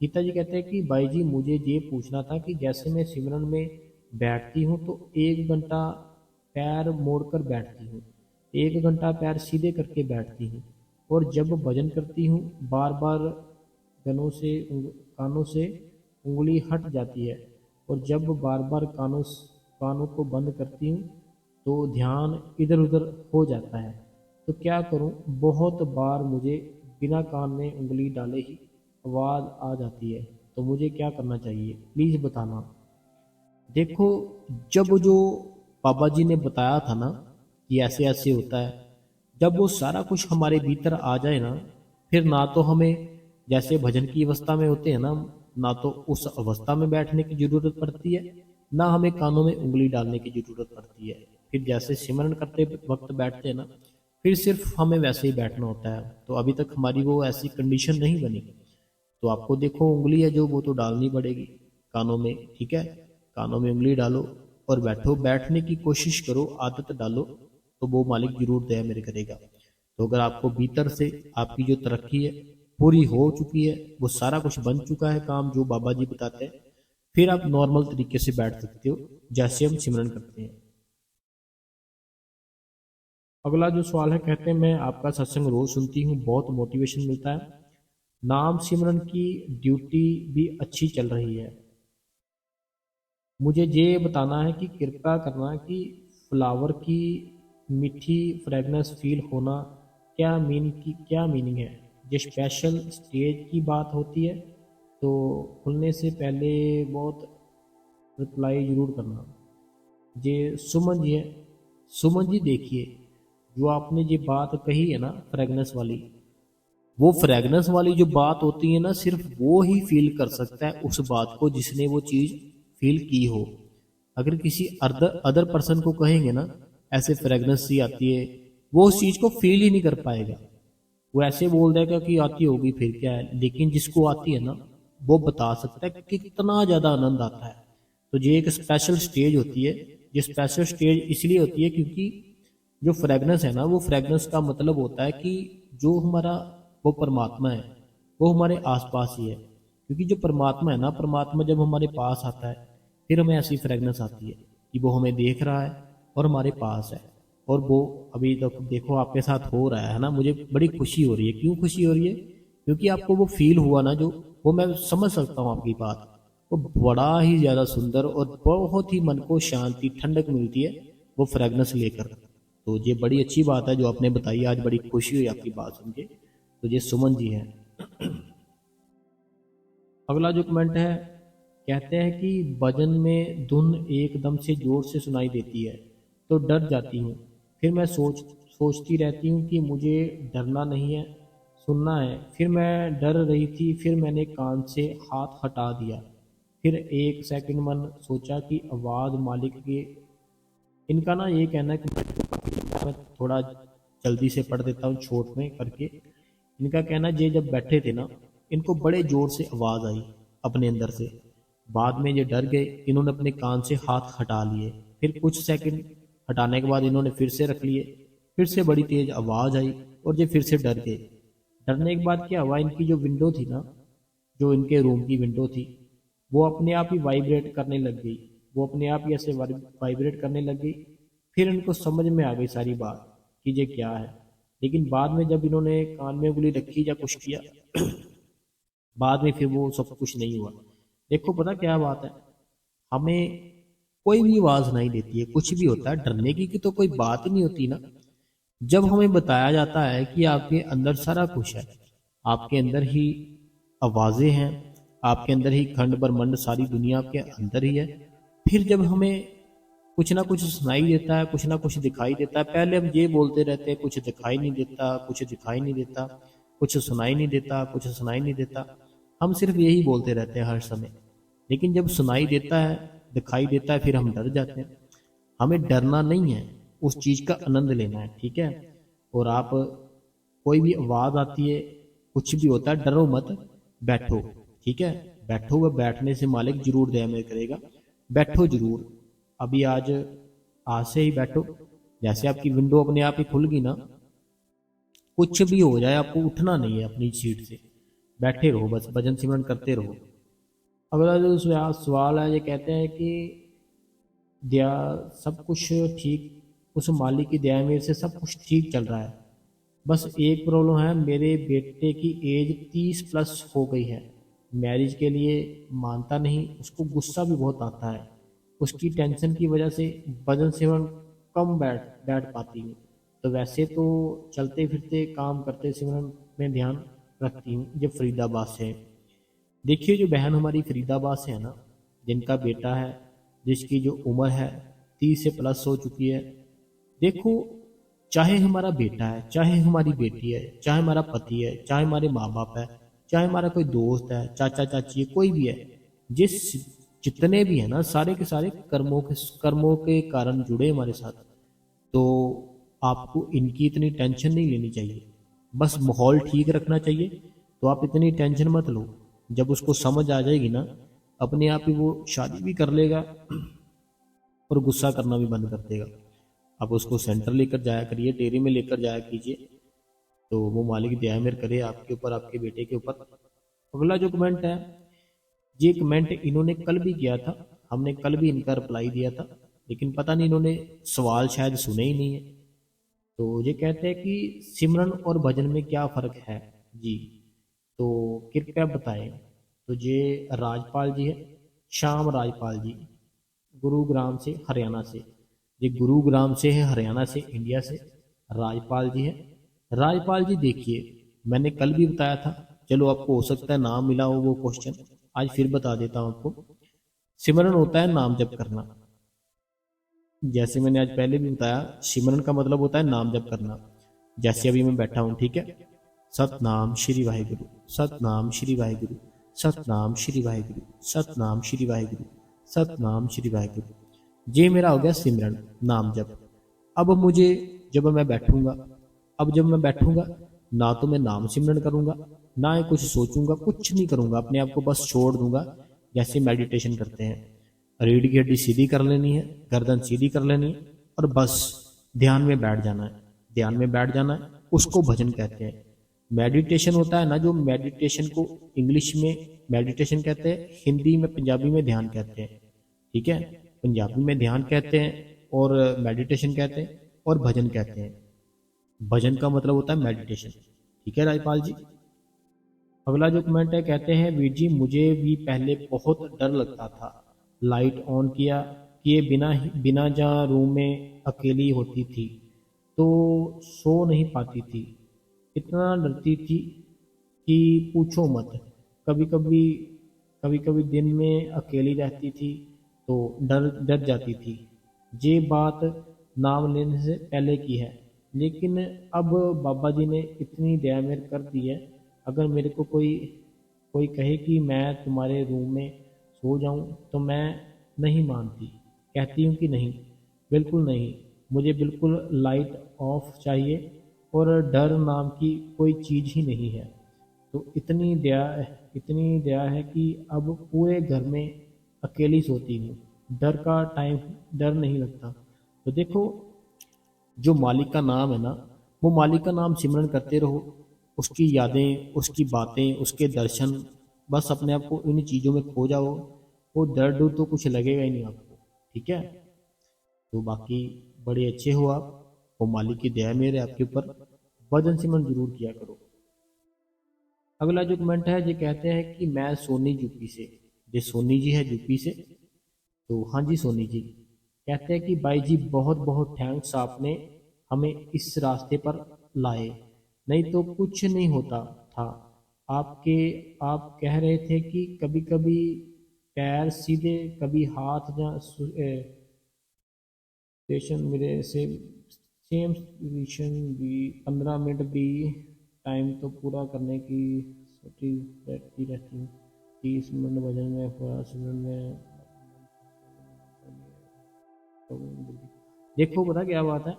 गीता जी कहते हैं कि भाई जी मुझे ये पूछना था कि जैसे मैं सिमरन में बैठती हूँ तो 1 घंटा पैर मोड़कर बैठती हूँ, 1 घंटा पैर सीधे करके बैठती हूँ, और जब भजन करती हूँ बार बार कानों से उंगली हट जाती है, और जब बार बार कानों को बंद करती हूँ तो ध्यान इधर उधर हो जाता है। तो क्या करूँ? बहुत बार मुझे बिना कान में उंगली डाले ही आवाज़ आ जाती है, तो मुझे क्या करना चाहिए, प्लीज़ बताना। देखो, जब जो बाबा जी ने बताया था ना कि ऐसे ऐसे होता है, जब वो सारा कुछ हमारे भीतर आ जाए ना, फिर ना तो हमें जैसे भजन की अवस्था में होते हैं ना तो उस अवस्था में बैठने की जरूरत पड़ती है, ना हमें कानों में उंगली डालने की जरूरत पड़ती है। फिर जैसे सिमरन करते वक्त बैठते हैं ना, फिर सिर्फ हमें वैसे ही बैठना होता है। तो अभी तक हमारी वो ऐसी कंडीशन नहीं बनी, तो आपको देखो उंगली है जो वो तो डालनी पड़ेगी कानों में, ठीक है। कानों में उंगली डालो और बैठो, बैठने की कोशिश करो, आदत डालो, तो वो मालिक जरूर दया मेरे करेगा। तो अगर आपको भीतर से आपकी जो तरक्की है पूरी हो चुकी है, वो सारा कुछ बन चुका है काम जो बाबा जी बताते हैं, फिर आप नॉर्मल तरीके से बैठ सकते हो जैसे हम सिमरन करते हैं। अगला जो सवाल है, कहते हैं मैं आपका सत्संग रोज सुनती हूँ, बहुत मोटिवेशन मिलता है, नाम सिमरन की ड्यूटी भी अच्छी चल रही है, मुझे ये बताना है कि कृपया करना कि फ्लावर की मीठी फ्रेगनेंस फील होना क्या मीनिंग है। ये स्पेशल स्टेज की बात होती है तो खुलने से पहले बहुत रिप्लाई ज़रूर करना। ये सुमन जी है। सुमन जी देखिए, जो आपने ये बात कही है ना फ्रेगनेंस वाली, वो फ्रेगनेंस वाली जो बात होती है ना, सिर्फ वो ही फील कर सकता है उस बात को जिसने वो चीज़ फील की हो। अगर किसी अदर अदर पर्सन को कहेंगे ना ऐसे फ्रेगनेंस सी आती है, वो उस चीज़ को फील ही नहीं कर पाएगा। वो ऐसे बोल देगा कि आती होगी फिर क्या है, लेकिन जिसको आती है ना वो बता सकता है कि कितना ज़्यादा आनंद आता है। तो ये एक स्पेशल स्टेज होती है। ये स्पेशल स्टेज इसलिए होती है क्योंकि जो फ्रेगनेंस है ना, वो फ्रेगनेंस का मतलब होता है कि जो हमारा वो परमात्मा है वो हमारे आसपास ही है। क्योंकि जो परमात्मा है ना, परमात्मा जब हमारे पास आता है फिर हमें ऐसी फ्रेगनेंस आती है कि वो हमें देख रहा है और हमारे पास है। और वो अभी तक देखो आपके साथ हो रहा है ना, मुझे बड़ी खुशी हो रही है। क्यों खुशी हो रही है? क्योंकि आपको वो फील हुआ ना, जो वो मैं समझ सकता हूँ आपकी बात। वो बड़ा ही ज़्यादा सुंदर और बहुत ही मन को शांति ठंडक मिलती है वो फ्रेगनेंस लेकर। तो ये बड़ी अच्छी बात है जो आपने बताई, आज बड़ी खुशी हुई आपकी बात सुन के। तो ये सुमन जी हैं। अगला जो कमेंट है, कहते हैं कि भजन में धुन एकदम से जोर से सुनाई देती है तो डर जाती हूँ, फिर मैं सोचती रहती हूँ कि मुझे डरना नहीं है, सुनना है। फिर मैं डर रही थी, फिर मैंने कान से हाथ हटा दिया, फिर एक सेकंड मन सोचा कि आवाज़ मालिक के। इनका ना ये कहना है कि मैं थोड़ा जल्दी से पढ़ देता हूँ छोट में करके। इनका कहना है ये जब बैठे थे ना, इनको बड़े जोर से आवाज़ आई अपने अंदर से। बाद में ये डर गए, इन्होंने अपने कान से हाथ हटा लिए, फिर कुछ सेकंड हटाने के बाद इन्होंने फिर से रख लिए, फिर से बड़ी तेज आवाज़ आई और ये फिर से डर गए। डरने के बाद क्या हुआ, इनकी जो विंडो थी ना, जो इनके रूम की विंडो थी, वो अपने आप ही वाइब्रेट करने लग गई। वो अपने आप ही ऐसे वाइब्रेट करने लग गई। फिर इनको समझ में आ गई सारी बात कि ये क्या है। लेकिन बाद में जब इन्होंने कान में उंगली रखी या कुछ किया, बाद में फिर वो सब कुछ नहीं हुआ। देखो पता क्या बात है, हमें कोई भी आवाज़ नहीं देती है, कुछ भी होता है डरने की तो कोई बात ही नहीं होती ना। जब हमें बताया जाता है कि आपके अंदर सारा कुछ है, आपके अंदर ही आवाज़ें हैं, आपके अंदर ही खंड ब्रह्मांड सारी दुनिया आपके अंदर ही है, फिर जब हमें कुछ ना कुछ सुनाई देता है, कुछ ना कुछ दिखाई देता है, पहले हम ये बोलते रहते हैं कुछ दिखाई नहीं देता, कुछ दिखाई नहीं देता, कुछ सुनाई नहीं देता, कुछ सुनाई नहीं देता। हम सिर्फ यही बोलते रहते हैं हर समय। लेकिन जब सुनाई देता है, दिखाई देता है, फिर हम डर जाते हैं। हमें डरना नहीं है, उस चीज़ का आनंद लेना है, ठीक है। और आप कोई भी आवाज़ आती है, कुछ भी होता है, डरो मत, बैठो, ठीक है। बैठो, वह बैठने से मालिक जरूर दया में करेगा। बैठो जरूर, अभी आज से ही बैठो। जैसे आपकी विंडो अपने आप ही खुल गई ना, कुछ भी हो जाए आपको उठना नहीं है अपनी सीट से, बैठे रहो, बस भजन सिमरन करते रहो। अगला जो सवाल है, ये कहते हैं कि दया सब कुछ ठीक, उस मालिक की दया मेरे से सब कुछ ठीक चल रहा है, बस एक प्रॉब्लम है, मेरे बेटे की एज 30+ हो गई है, मैरिज के लिए मानता नहीं, उसको गुस्सा भी बहुत आता है, उसकी टेंशन की वजह से वजन सेवन कम बैठ बैठ पाती हूँ। तो वैसे तो चलते फिरते काम करते सिमरन में ध्यान रखती हूँ। जब फरीदाबाद से है, देखिए जो बहन हमारी फरीदाबाद से है ना, जिनका बेटा है, जिसकी जो उम्र है 30 से प्लस हो चुकी है, देखो चाहे हमारा बेटा है, चाहे हमारी बेटी है, चाहे हमारा पति है, चाहे हमारे माँ बाप है, चाहे हमारा कोई दोस्त है, चाचा चाची है, कोई भी है, जिस जितने भी है ना, सारे के सारे कर्मों के कारण जुड़े हमारे साथ। तो आपको इनकी इतनी टेंशन नहीं लेनी चाहिए, बस माहौल ठीक रखना चाहिए। तो आप इतनी टेंशन मत लो, जब उसको समझ आ जाएगी ना, अपने आप ही वो शादी भी कर लेगा और गुस्सा करना भी बंद कर देगा। आप उसको सेंटर लेकर जाया करिए, डेयरी में लेकर जाया कीजिए, तो वो मालिक दया मेहर करे आपके ऊपर, आपके बेटे के ऊपर। अगला जो कमेंट है, ये कमेंट इन्होंने कल भी किया था, हमने कल भी इनका रिप्लाई दिया था, लेकिन पता नहीं इन्होंने सवाल शायद सुने ही नहीं है। तो ये कहते हैं कि सिमरन और भजन में क्या फ़र्क है जी, तो कृपया बताएं। तो ये राजपाल जी है, श्याम राजपाल जी, गुरुग्राम से, हरियाणा से। ये गुरुग्राम से है, हरियाणा से, इंडिया से राजपाल जी है। राजपाल जी देखिए, मैंने कल भी बताया था, चलो आपको हो सकता है नाम मिला हो वो क्वेश्चन, आज फिर बता देता हूँ आपको। सिमरन होता है नाम जप करना, जैसे मैंने आज पहले भी बताया, सिमरन का मतलब होता है नाम जप करना। जैसे अभी मैं बैठा हूँ, ठीक है, सतनाम श्री वाहिगुरु, सतनाम श्री वाहिगुरु, सतनाम श्री वाहिगुरु, सतनाम श्री वाहिगुरु, सतनाम श्री वाहिगुरु। ये मेरा हो गया सिमरन, नाम जप। अब मुझे, जब मैं बैठूंगा, अब जब मैं बैठूंगा, ना तो मैं नाम सिमरन करूंगा, ना ही कुछ सोचूंगा, कुछ नहीं करूंगा, अपने आप को बस छोड़ दूंगा, जैसे मेडिटेशन करते हैं। रीढ़ की हड्डी सीधी कर लेनी है, गर्दन सीधी कर लेनी है, और बस ध्यान में बैठ जाना है, ध्यान में बैठ जाना है। उसको भजन कहते हैं। मेडिटेशन होता है ना, जो मेडिटेशन को इंग्लिश में मेडिटेशन कहते हैं, हिंदी में पंजाबी में ध्यान कहते हैं, ठीक है। पंजाबी में ध्यान कहते हैं और मेडिटेशन कहते हैं और भजन कहते हैं। भजन का मतलब होता है मेडिटेशन, ठीक है राजपाल जी। अगला जो कमेंट है, कहते हैं वीर जी मुझे भी पहले बहुत डर लगता था, लाइट ऑन किए बिना जहाँ रूम में अकेली होती थी तो सो नहीं पाती थी, इतना डरती थी कि पूछो मत। कभी कभी कभी कभी दिन में अकेली रहती थी तो डर डर जाती थी। ये बात नाम लेने से पहले की है, लेकिन अब बाबा जी ने इतनी दया मेर कर दी है, अगर मेरे को कोई कोई कहे कि मैं तुम्हारे रूम में सो जाऊं तो मैं नहीं मानती, कहती हूँ कि नहीं, बिल्कुल नहीं, मुझे बिल्कुल लाइट ऑफ चाहिए और डर नाम की कोई चीज़ ही नहीं है। तो इतनी दया है कि अब पूरे घर में अकेली सोती हूँ, डर नहीं लगता। तो देखो, जो मालिक का नाम है ना, वो मालिक का नाम सिमरन करते रहो, उसकी यादें, उसकी बातें, उसके दर्शन, बस अपने आप को इन चीज़ों में खो जाओ, वो दर्द तो कुछ लगेगा ही नहीं आपको, ठीक है। तो बाकी बड़े अच्छे हो आप, वो मालिक की दया मेरे आपके ऊपर, भजन सिमरन जरूर किया करो। अगला जो कमेंट है, ये कहते हैं कि मैं सोनी यूपी से, ये सोनी जी है यूपी से। तो हाँ जी सोनी जी, कहते हैं कि भाई जी बहुत बहुत थैंक्स, आपने हमें इस रास्ते पर लाए, नहीं तो कुछ नहीं होता था। आपके आप कह रहे थे कि कभी कभी पैर सीधे, कभी हाथ जहाँ स्टेशन मेरे से सेम पोजीशन भी, 15 मिनट भी टाइम तो पूरा करने की सोची रहती रहती हूँ, 30 मिनट भजन में, पूरा सिमरन में। देखो पता क्या बात है,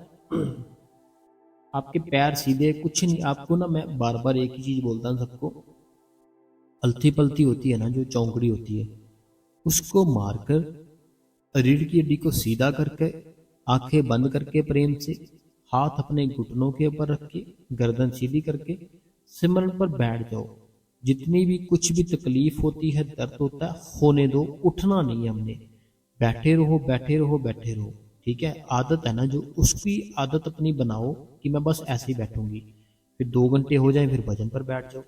आपके पैर सीधे कुछ नहीं, आपको ना मैं बार बार एक ही चीज बोलता हूँ सबको, अलती पलती होती है ना, जो चौंकड़ी होती है, उसको मारकर रीढ़ की हड्डी को सीधा करके, आंखें बंद करके प्रेम से, हाथ अपने घुटनों के ऊपर रख के, गर्दन सीधी करके सिमरन पर बैठ जाओ। जितनी भी कुछ भी तकलीफ होती है, दर्द होता है, होने दो, उठना नहीं है हमने, बैठे रहो बैठे रहो बैठे रहो, ठीक है। आदत है ना जो, उसकी आदत अपनी बनाओ कि मैं बस ऐसे ही बैठूंगी। फिर 2 घंटे हो जाए फिर भजन पर बैठ जाओ।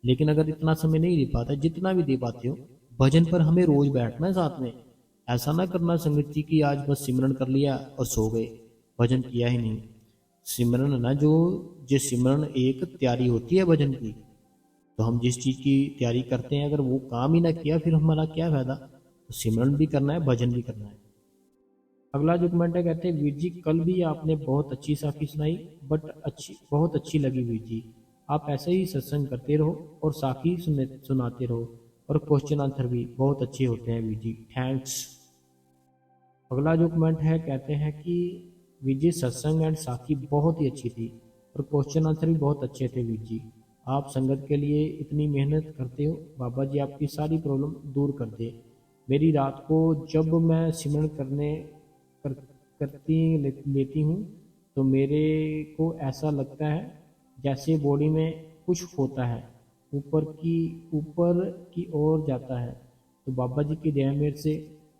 लेकिन अगर इतना समय नहीं दे पाता, जितना भी दे पाते हो, भजन पर हमें रोज बैठना है साथ में। ऐसा ना करना संगत जी की आज बस सिमरन कर लिया और सो गए, भजन किया ही नहीं। सिमरन है ना जो सिमरन एक तैयारी होती है भजन की। तो हम जिस चीज़ की तैयारी करते हैं अगर वो काम ही ना किया फिर हमारा क्या फायदा। तो सिमरन भी करना है, भजन भी करना है। अगला जो कमेंट है, कहते हैं वीर जी कल भी आपने बहुत अच्छी साखी सुनाई, बट अच्छी बहुत अच्छी लगी वीर जी। आप ऐसे ही सत्संग करते रहो और साखी सुनाते रहो, और क्वेश्चन आंसर भी बहुत अच्छे होते हैं वीर जी, थैंक्स। अगला जो कमेंट है, कहते हैं कि वीर जी सत्संग एंड साखी बहुत ही अच्छी थी और क्वेश्चन आंसर भी बहुत अच्छे थे वीर जी। आप संगत के लिए इतनी मेहनत करते हो, बाबा जी आपकी सारी प्रॉब्लम दूर कर दे। मेरी रात को जब मैं सिमरन कर, लेती हूँ तो मेरे को ऐसा लगता है जैसे बॉडी में कुछ होता है, ऊपर की ओर जाता है। तो बाबा जी की दया मेरे से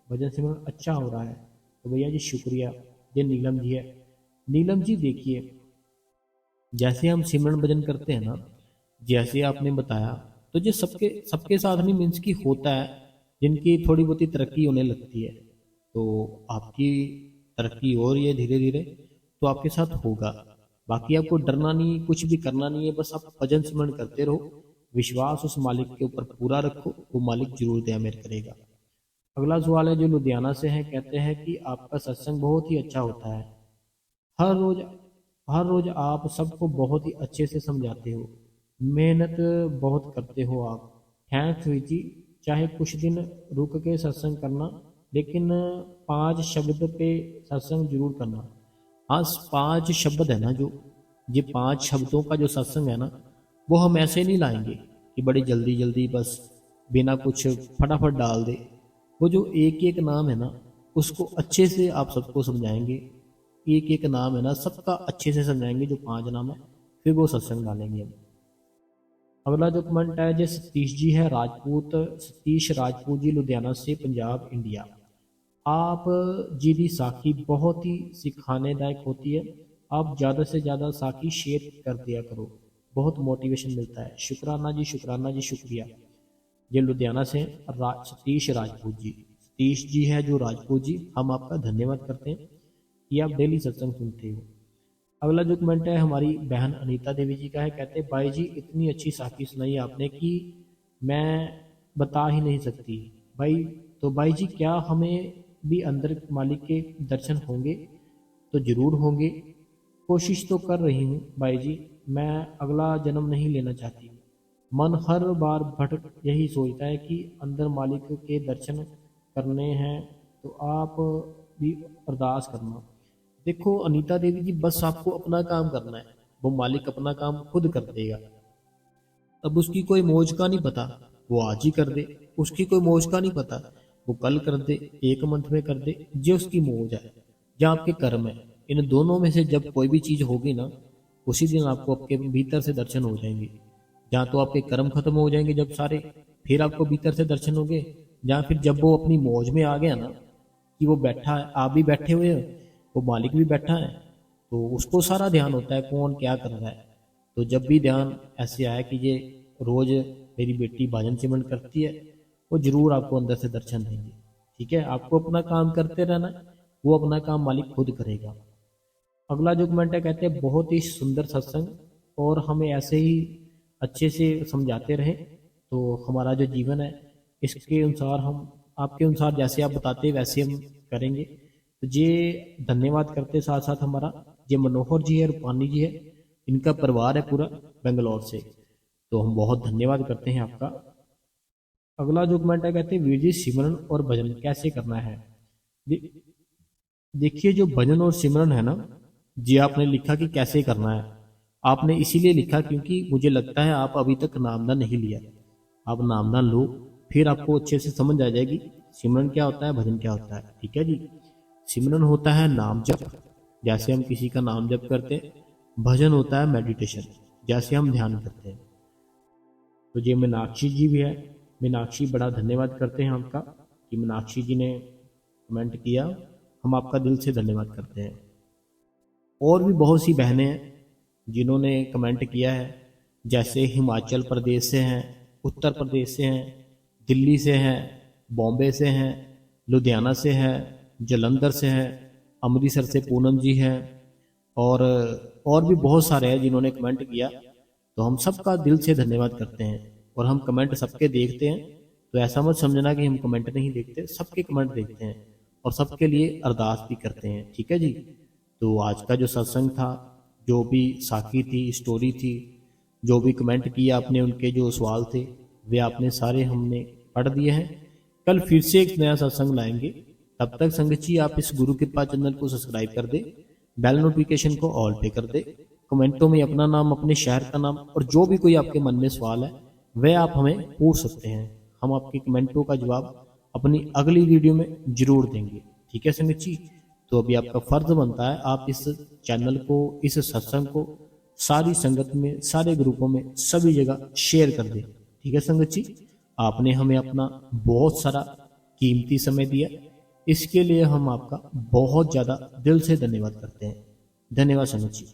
भजन सिमरन अच्छा हो रहा है। तो भैया जी शुक्रिया। ये नीलम जी है। नीलम जी देखिए, जैसे हम सिमरन भजन करते हैं ना, जैसे आपने बताया, तो जो सबके सबके साथ नहीं मीन्स की होता है, जिनकी थोड़ी बहुत तरक्की होने लगती है। तो आपकी तरक्की हो रही है धीरे धीरे, तो आपके साथ होगा। बाकी आपको डरना नहीं, कुछ भी करना नहीं है, बस आप भजन सिमरन करते रहो, विश्वास उस मालिक के ऊपर पूरा रखो, वो मालिक जरूर दया मेर करेगा। अगला सवाल है जो लुधियाना से है, कहते हैं कि आपका सत्संग बहुत ही अच्छा होता है। हर रोज हर रोज आप सबको बहुत ही अच्छे से समझाते हो, मेहनत बहुत करते हो आप। थैंक्स वीर जी। चाहे कुछ दिन रुक के सत्संग करना, लेकिन 5 शब्द पे सत्संग जरूर करना। आज 5 शब्द है ना जो, ये 5 शब्दों का जो सत्संग है ना, वो हम ऐसे नहीं लाएंगे कि बड़ी जल्दी जल्दी बस बिना कुछ फटाफट डाल दे। वो जो एक एक नाम है ना, उसको अच्छे से आप सबको समझाएंगे। एक एक नाम है ना सबका अच्छे से समझाएंगे, जो 5 नाम है, फिर वो सत्संग डालेंगे हम। अगला जो कमेंट है जो सतीश जी है, सतीश राजपूत जी, लुधियाना से, पंजाब, इंडिया। आप जी दी साखी बहुत ही सिखाने लायक होती है। आप ज़्यादा से ज़्यादा साखी शेयर कर दिया करो, बहुत मोटिवेशन मिलता है। शुक्राना जी, शुक्राना जी, शुक्रिया। ये लुधियाना से सतीश राजपूत जी, सतीश जी है जो राजपूत जी, हम आपका धन्यवाद करते हैं कि आप डेली सत्संग सुनते हो। अगला जो कमेंट है हमारी बहन अनीता देवी जी का है, कहते हैं भाई जी इतनी अच्छी साखी सुनाई आपने कि मैं बता ही नहीं सकती भाई। तो भाई जी क्या हमें भी अंदर मालिक के दर्शन होंगे? तो जरूर होंगे, कोशिश तो कर रही हूँ भाई जी। मैं अगला जन्म नहीं लेना चाहती। मन हर बार भटक यही सोचता है कि अंदर मालिक के दर्शन करने हैं, तो आप भी अरदास करना। देखो अनीता देवी जी, बस आपको अपना काम करना है, वो मालिक अपना काम खुद कर देगा। अब उसकी कोई मौज का नहीं पता, वो आज ही कर दे। उसकी कोई मौज का नहीं पता, वो कल कर दे, 1 मंथ में कर दे, जो उसकी मौज है, या आपके कर्म है। इन दोनों में से जब कोई भी चीज होगी ना, उसी दिन आपको आपके भीतर से दर्शन हो जाएंगे। या तो आपके कर्म खत्म हो जाएंगे जब सारे, फिर आपको भीतर से दर्शन होंगे, या फिर जब वो अपनी मौज में आ गया ना, कि वो बैठा है, आप भी बैठे हुए हो, वो मालिक भी बैठा है, तो उसको सारा ध्यान होता है कौन क्या कर रहा है। तो जब भी ध्यान ऐसे आया कि ये रोज मेरी बेटी भजन सिमरन करती है, वो जरूर आपको अंदर से दर्शन देंगे। ठीक है, आपको अपना काम करते रहना है, वो अपना काम मालिक खुद करेगा। अगला जो कमेंट है, कहते हैं बहुत ही सुंदर सत्संग, और हमें ऐसे ही अच्छे से समझाते रहे, तो हमारा जो जीवन है इसके अनुसार हम, आपके अनुसार जैसे आप बताते हैं वैसे हम करेंगे। तो ये धन्यवाद करते साथ साथ हमारा ये मनोहर जी है, रूपानी जी है, इनका परिवार है पूरा बेंगलोर से, तो हम बहुत धन्यवाद करते हैं आपका। अगला जो कमेंट है, कहते हैं वीर जी सिमरन और भजन कैसे करना है? दे- देखिए जो भजन और सिमरन है ना, जी आपने लिखा कि कैसे करना है, आपने इसीलिए लिखा क्योंकि मुझे लगता है आप अभी तक नामदान नहीं लिया। आप नामदान लो, फिर आपको अच्छे से समझ आ जाएगी सिमरन क्या होता है, भजन क्या होता है। ठीक है जी। सिमरन होता है नाम जप, जैसे हम किसी का नाम जप करते हैं। भजन होता है मेडिटेशन, जैसे हम ध्यान करते हैं। तो ये मीनाक्षी जी भी है, मीनाक्षी बड़ा धन्यवाद करते हैं आपका कि मीनाक्षी जी ने कमेंट किया, हम आपका दिल से धन्यवाद करते हैं। और भी बहुत सी बहनें हैं जिन्होंने कमेंट किया है, जैसे हिमाचल प्रदेश से हैं, उत्तर प्रदेश से हैं, दिल्ली से हैं, बॉम्बे से हैं, लुधियाना से हैं, जलंधर से हैं, अमृतसर से पूनम जी हैं, और भी बहुत सारे हैं जिन्होंने कमेंट किया। तो हम सबका दिल से धन्यवाद करते हैं, और हम कमेंट सबके देखते हैं। तो ऐसा मत समझना कि हम कमेंट नहीं देखते, सबके कमेंट देखते हैं और सबके लिए अरदास भी करते हैं। ठीक है जी। तो आज का जो सत्संग था, जो भी साखी थी, स्टोरी थी, जो भी कमेंट किया आपने, उनके जो सवाल थे वे आपने सारे हमने पढ़ दिए हैं। कल फिर से एक नया सत्संग लाएंगे। तब तक संगत जी आप इस गुरु कृपा चैनल को सब्सक्राइब कर दे, बेल नोटिफिकेशन को ऑल पे कर दे, कमेंटों में अपना नाम, अपने शहर का नाम और जो भी कोई आपके मन में सवाल है वह आप हमें पूछ सकते हैं। हम आपके कमेंटों का जवाब अपनी अगली वीडियो में जरूर देंगे। ठीक है संगत जी। तो अभी आपका फर्ज बनता है आप इस चैनल को, इस सत्संग को सारी संगत में, सारे ग्रुपों में, सभी जगह शेयर कर दें। ठीक है संगत जी। आपने हमें अपना बहुत सारा कीमती समय दिया, इसके लिए हम आपका बहुत ज़्यादा दिल से धन्यवाद करते हैं। धन्यवाद संगत जी।